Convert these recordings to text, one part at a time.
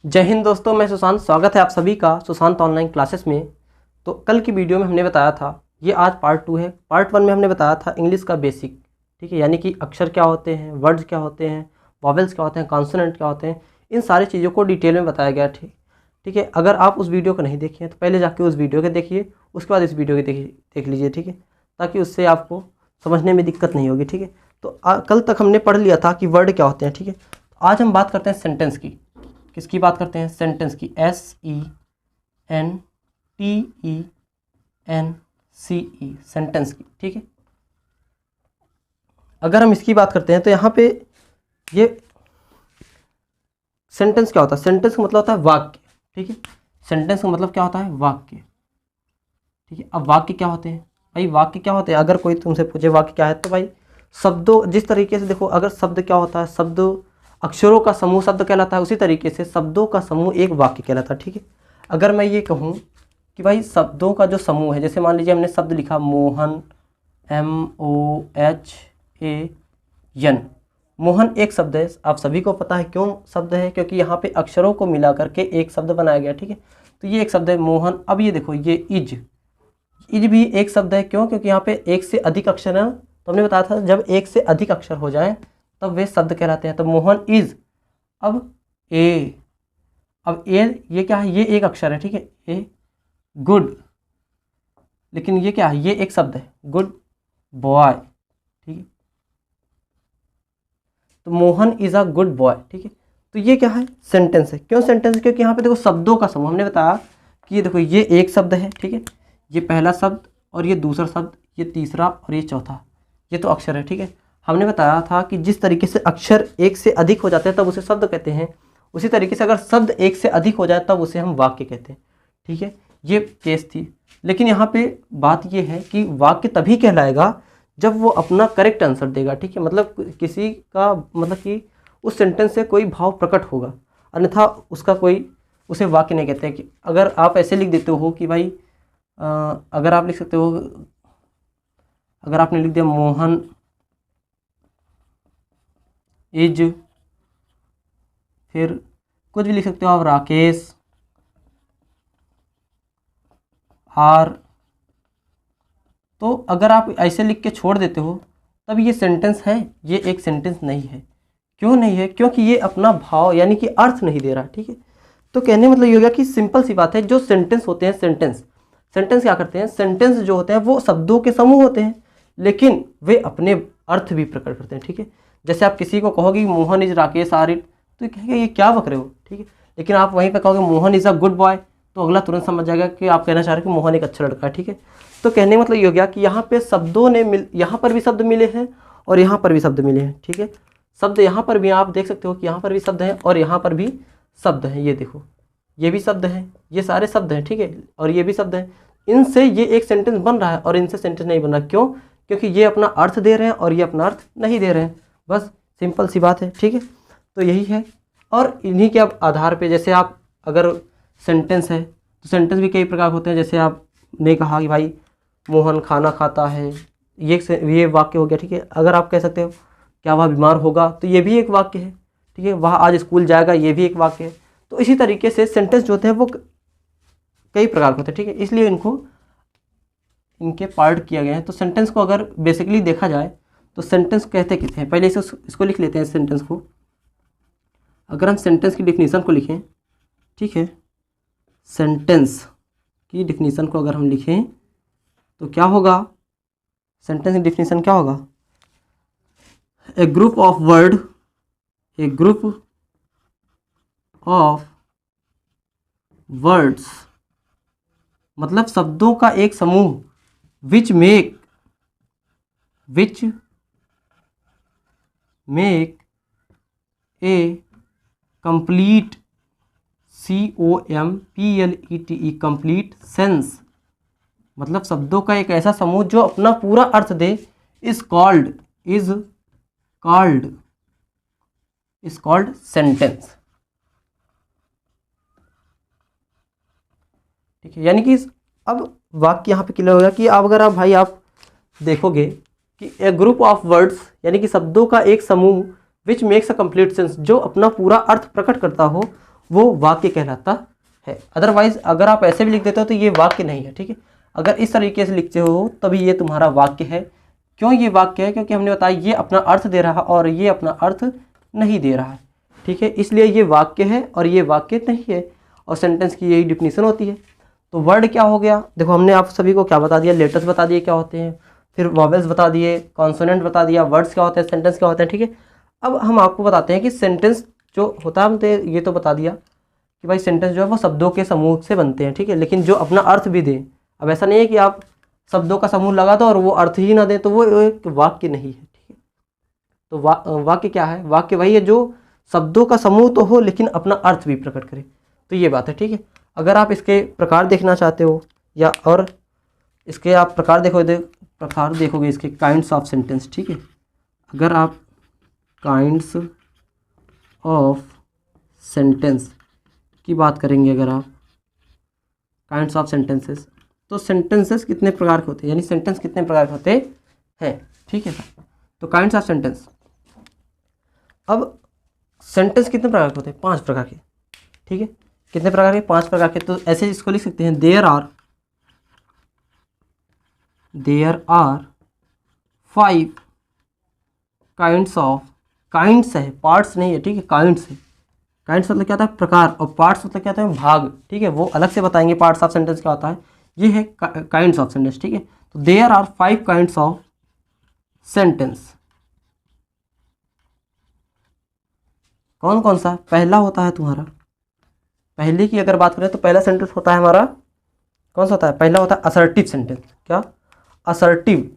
जय हिंद दोस्तों, मैं सुशांत। स्वागत है आप सभी का सुशांत ऑनलाइन क्लासेस में। तो कल की वीडियो में हमने बताया था, ये आज पार्ट 2 है। पार्ट 1 में हमने बताया था इंग्लिश का बेसिक, ठीक है, यानी कि अक्षर क्या होते हैं, वर्ड्स क्या होते हैं, वॉवेल्स क्या होते हैं, कॉन्सोनेंट क्या होते हैं, इन सारी चीज़ों को डिटेल में बताया गया। ठीक है। अगर आप उस वीडियो को नहीं देखे हैं तो पहले जाके उस वीडियो को देखिए, उसके बाद इस वीडियो को देख लीजिए, ठीक है, ताकि उससे आपको समझने में दिक्कत नहीं होगी। ठीक है। तो कल तक हमने पढ़ लिया था कि वर्ड क्या होते हैं। ठीक है। आज हम बात करते हैं सेंटेंस की। किसकी बात करते हैं? सेंटेंस की। SENTENCE, सेंटेंस की। ठीक है। अगर हम इसकी बात करते हैं तो यहाँ पे ये सेंटेंस क्या होता है? सेंटेंस का मतलब होता है वाक्य। ठीक है। सेंटेंस का मतलब क्या होता है? वाक्य। ठीक है। अब वाक्य क्या होते हैं भाई? वाक्य क्या होते हैं? अगर कोई तुमसे पूछे वाक्य क्या है, तो भाई शब्दों, जिस तरीके से देखो, अगर शब्द क्या होता है? शब्द अक्षरों का समूह शब्द कहलाता है, उसी तरीके से शब्दों का समूह एक वाक्य कहलाता है। ठीक है। अगर मैं ये कहूँ कि भाई शब्दों का जो समूह है, जैसे मान लीजिए हमने शब्द लिखा मोहन, MOHAN। मोहन एक शब्द है, आप सभी को पता है क्यों शब्द है, क्योंकि यहाँ पे अक्षरों को मिला करके एक शब्द बनाया गया। ठीक है। तो ये एक शब्द है मोहन। अब ये देखो, ये इज भी एक शब्द है। क्यों? क्योंकि यहाँ पे एक से अधिक अक्षर है। तो हमने बताया था जब एक से अधिक अक्षर हो जाए तब वे शब्द कहलाते हैं। तो मोहन इज। अब ए ये क्या है? ये एक अक्षर है। ठीक है। ए गुड, लेकिन ये क्या है? ये एक शब्द है, गुड बॉय। ठीक है। तो Mohan is a good boy. ठीक है। तो ये क्या है? सेंटेंस है। क्यों सेंटेंस? क्योंकि यहाँ पे देखो शब्दों का समूह। हमने बताया कि ये देखो, ये एक शब्द है। ठीक है। ये पहला शब्द और ये दूसरा शब्द, ये तीसरा और ये चौथा, ये तो अक्षर है। ठीक है। हमने बताया था कि जिस तरीके से अक्षर एक से अधिक हो जाते हैं तब उसे शब्द कहते हैं, उसी तरीके से अगर शब्द एक से अधिक हो जाए तब उसे हम वाक्य कहते हैं। ठीक है। ये केस थी। लेकिन यहाँ पे बात ये है कि वाक्य तभी कहलाएगा जब वो अपना करेक्ट आंसर देगा। ठीक है। मतलब किसी का मतलब कि उस सेंटेंस से कोई भाव प्रकट होगा, अन्यथा उसका कोई उसे वाक्य नहीं कहते हैं। कि अगर आप ऐसे लिख देते हो कि भाई अगर आप लिख सकते हो, अगर आपने लिख दिया मोहन इज, फिर कुछ भी लिख सकते हो आप, राकेश आर, तो अगर आप ऐसे लिख के छोड़ देते हो तब ये सेंटेंस है, ये एक सेंटेंस नहीं है। क्यों नहीं है? क्योंकि ये अपना भाव यानी कि अर्थ नहीं दे रहा। ठीक है। तो कहने मतलब ये हो गया कि सिंपल सी बात है, जो सेंटेंस होते हैं, सेंटेंस क्या करते हैं? सेंटेंस जो होते हैं वो शब्दों के समूह होते हैं, लेकिन वे अपने अर्थ भी प्रकट करते हैं। ठीक है। जैसे आप किसी को कहोगे Mohan is Rakesh are it, तो कहेंगे ये क्या बक रहे हो। ठीक है। लेकिन आप वहीं पर कहोगे Mohan is a good boy, तो अगला तुरंत समझ जाएगा कि आप कहना चाह रहे हैं कि मोहन एक अच्छा लड़का है। ठीक है। तो कहने मतलब ये हो गया कि यहाँ पे शब्दों ने यहाँ पर भी शब्द मिले हैं और यहाँ पर भी शब्द मिले हैं। ठीक है। शब्द यहाँ पर भी आप देख सकते हो कि यहाँ पर भी शब्द हैं और यहाँ पर भी शब्द हैं। ये देखो, ये भी शब्द हैं, ये सारे शब्द हैं। ठीक है। और ये भी शब्द हैं। इनसे ये एक सेंटेंस बन रहा है और इनसे सेंटेंस नहीं बन रहा। क्यों? क्योंकि ये अपना अर्थ दे रहे हैं और ये अपना अर्थ नहीं दे रहे हैं। बस सिंपल सी बात है। ठीक है। तो यही है। और इन्हीं के अब आधार पे, जैसे आप अगर सेंटेंस है तो सेंटेंस भी कई प्रकार होते हैं। जैसे आपने कहा कि भाई मोहन खाना खाता है, ये वाक्य हो गया। ठीक है। अगर आप कह सकते हो क्या वह बीमार होगा, तो ये भी एक वाक्य है। ठीक है। वह आज स्कूल जाएगा, ये भी एक वाक्य है। तो इसी तरीके से सेंटेंस जो होते हैं वो कई प्रकार के होते हैं। ठीक है। इसलिए इनके पार्ट किया गया है। तो सेंटेंस को अगर बेसिकली देखा जाए तो सेंटेंस कहते किसे हैं, पहले इसको लिख लेते हैं सेंटेंस को। अगर हम सेंटेंस की डिफिनीशन को लिखें, ठीक है, सेंटेंस की डिफिनीशन को अगर हम लिखें तो क्या होगा? सेंटेंस की डिफिनीशन क्या होगा? ए ग्रुप ऑफ वर्ड्स, मतलब शब्दों का एक समूह, which make a complete COMPLETE complete sense, मतलब शब्दों का एक ऐसा समूह जो अपना पूरा अर्थ दे, इज कॉल्ड सेंटेंस। ठीक है। यानी कि अब वाक्य यहाँ पे क्लियर हो गया कि अब अगर आप देखोगे कि ए ग्रुप ऑफ वर्ड्स, यानी कि शब्दों का एक समूह, which makes a complete sense, जो अपना पूरा अर्थ प्रकट करता हो, वो वाक्य कहलाता है। अदरवाइज अगर आप ऐसे भी लिख देते हो तो ये वाक्य नहीं है, ठीक है। अगर इस तरीके से लिखते हो तभी ये तुम्हारा वाक्य है। क्यों ये वाक्य है? क्योंकि हमने बताया ये अपना अर्थ दे रहा है और ये अपना अर्थ नहीं दे रहा है, ठीक है। इसलिए ये वाक्य है और ये वाक्य नहीं है, और सेंटेंस की यही डिफिनीशन होती है। तो वर्ड क्या हो गया? देखो हमने आप सभी को क्या बता दिया, लेटर्स बता दिए क्या होते हैं, फिर वॉवेल्स बता दिए, कॉन्सोनेंट बता दिया, वर्ड्स क्या होते हैं, सेंटेंस क्या होते हैं, ठीक है। अब हम आपको बताते हैं कि सेंटेंस जो होता है, हमने ये तो बता दिया कि भाई सेंटेंस जो है वो शब्दों के समूह से बनते हैं, ठीक है, लेकिन जो अपना अर्थ भी दें। अब ऐसा नहीं है कि आप शब्दों का समूह लगा दो और वो अर्थ ही ना दें, तो वो एक वाक्य नहीं है, ठीक है। तो वाक्य क्या है? वाक्य वही है जो शब्दों का समूह तो हो लेकिन अपना अर्थ भी प्रकट करे, तो ये बात है, ठीक है। अगर आप इसके प्रकार देखना चाहते हो या और इसके आप प्रकार देखोगे इसके काइंड्स ऑफ सेंटेंस, ठीक है। अगर आप काइंड्स ऑफ सेंटेंस की बात करेंगे, अगर आप काइंड्स ऑफ सेंटेंसेस, तो सेंटेंसेस कितने प्रकार के होते हैं, यानी सेंटेंस कितने प्रकार के होते हैं, ठीक है सर। तो काइंड्स ऑफ सेंटेंस, अब सेंटेंस कितने प्रकार के होते हैं? 5 प्रकार के, ठीक है। कितने प्रकार के? 5 प्रकार के। तो ऐसे इसको लिख सकते हैं, there are 5 kinds of, kinds है, पार्ट्स नहीं है, ठीक है, काइंड्स है। काइंड्स मतलब क्या होता है? प्रकार, और पार्ट्स मतलब क्या होता है? भाग, ठीक है। वो अलग से बताएंगे पार्ट्स ऑफ सेंटेंस क्या होता है। ये है काइंड्स ऑफ सेंटेंस, ठीक है। तो there are 5 kinds of sentence. कौन कौन सा? पहला होता है तुम्हारा, पहले की अगर बात करें तो पहला सेंटेंस होता है हमारा, कौन सा होता है? पहला होता है असर्टिव सेंटेंस। क्या? असर्टिव,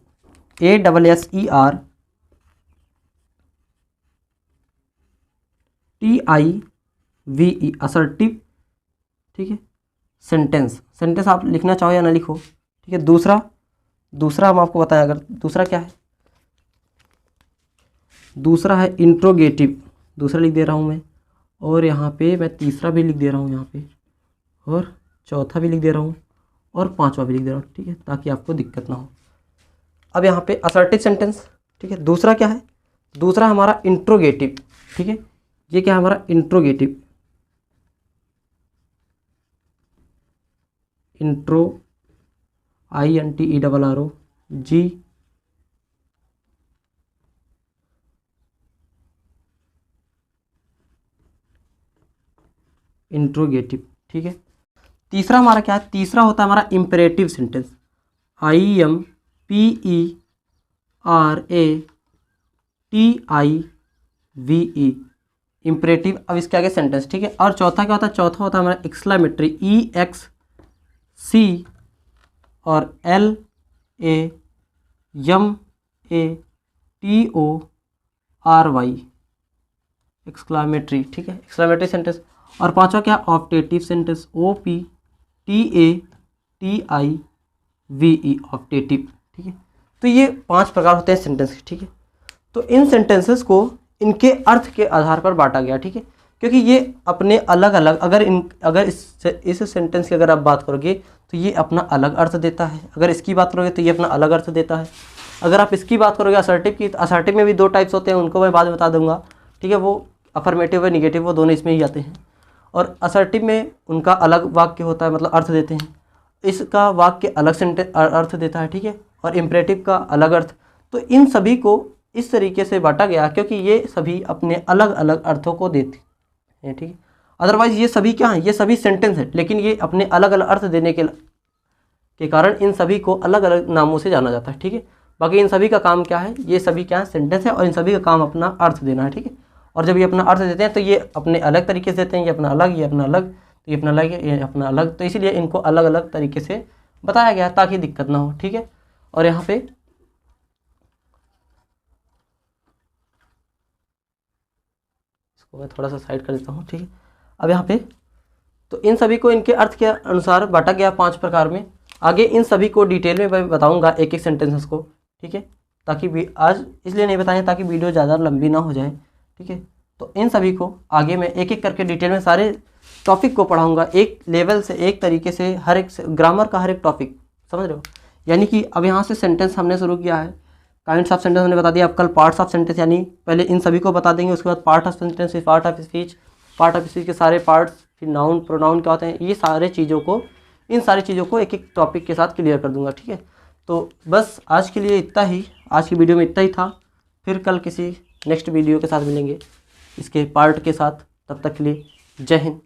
ASSERTIVE, असर्टिव, ठीक है। सेंटेंस आप लिखना चाहो या ना लिखो, ठीक है। दूसरा हम आपको बताएं, अगर दूसरा क्या है? दूसरा है इंट्रोगेटिव, दूसरा लिख दे रहा हूँ मैं, और यहाँ पे मैं तीसरा भी लिख दे रहा हूँ यहाँ पे, और चौथा भी लिख दे रहा हूँ, और 5वां भी लिख दे रहा हूँ, ठीक है, ताकि आपको दिक्कत ना हो। अब यहाँ पे असर्टिव सेंटेंस, ठीक है। दूसरा क्या है? दूसरा हमारा इंट्रोगेटिव, ठीक है। ये क्या है हमारा? इंट्रोगेटिव, इंट्रो, INTERROG, इंट्रोगेटिव, ठीक है। तीसरा हमारा क्या है? तीसरा होता है हमारा इम्पेरेटिव सेंटेंस, IMPERATIVE, इम्पेरेटिव। अब इसके आगे सेंटेंस, ठीक है। और चौथा क्या होता है? चौथा होता है हमारा एक्सक्लामेटरी, EXC और LAMATORY, एक्सक्लामेटरी, ठीक है, एक्सक्लामेटरी सेंटेंस। और 5वां क्या? ऑप्टेटिव सेंटेंस, OPTATIVE, ऑप्टेटिव, ठीक है। तो ये 5 प्रकार होते हैं सेंटेंस के, ठीक है। तो इन सेंटेंसेस को इनके अर्थ के आधार पर बांटा गया, ठीक है, क्योंकि ये अपने अलग अलग, अगर इस सेंटेंस की अगर आप बात करोगे तो ये अपना अलग अर्थ देता है, अगर इसकी बात करोगे तो ये अपना अलग अर्थ देता है। अगर आप इसकी बात करोगे असर्टिव की, तो असर्टिव में भी 2 टाइप्स होते हैं, उनको मैं बाद में बता दूंगा, ठीक है। वो अफर्मेटिव और निगेटिव, वो दोनों इसमें ही आते हैं। और असर्टिव में उनका अलग वाक्य होता है, मतलब अर्थ देते हैं, इसका वाक्य अलग सेंटेंस अर्थ देता है, ठीक है, और इम्परेटिव का अलग अर्थ। तो इन सभी को इस तरीके से बांटा गया क्योंकि ये सभी अपने अलग अलग अर्थों को देते हैं, ठीक है। अदरवाइज ये सभी क्या हैं? ये सभी सेंटेंस हैं, लेकिन ये अपने अलग अलग अर्थ देने के कारण इन सभी को अलग अलग नामों से जाना जाता है, ठीक है। बाकी इन सभी का काम क्या है? ये सभी क्या है? सेंटेंस है, और इन सभी का काम अपना अर्थ देना है, ठीक है। और जब ये अपना अर्थ देते हैं तो ये अपने अलग तरीके से देते हैं, ये अपना अलग, ये अपना अलग, तो ये अपना अलग है, ये अपना अलग, तो इसीलिए इनको अलग अलग तरीके से बताया गया ताकि दिक्कत ना हो, ठीक है। और यहाँ पे इसको मैं थोड़ा सा साइड कर देता हूँ, ठीक है। अब यहाँ पे तो इन सभी को इनके अर्थ के अनुसार बांटा गया 5 प्रकार में। आगे इन सभी को डिटेल में मैं बताऊँगा एक एक सेंटेंसेस को, ठीक है, ताकि आज इसलिए नहीं बताएं ताकि वीडियो ज़्यादा लंबी ना हो जाए, ठीक है। तो इन सभी को आगे मैं एक एक करके डिटेल में सारे टॉपिक को पढ़ाऊंगा, एक लेवल से, एक तरीके से, हर एक ग्रामर का हर एक टॉपिक, समझ रहे हो। यानी कि अब यहाँ से सेंटेंस हमने शुरू किया है, काइंड्स ऑफ सेंटेंस हमने बता दिया। अब कल पार्ट्स ऑफ सेंटेंस, यानी पहले इन सभी को बता देंगे, उसके बाद part of sentence, part of speech, part of speech के सारे पार्ट्स, फिर नाउन प्रोनाउन क्या होते हैं, ये सारे चीज़ों को, इन सारी चीज़ों को एक एक टॉपिक के साथ क्लियर कर दूंगा। ठीक है, तो बस आज के लिए इतना ही, आज की वीडियो में इतना ही था। फिर कल किसी नेक्स्ट वीडियो के साथ मिलेंगे इसके पार्ट के साथ। तब तक के लिए जय हिंद।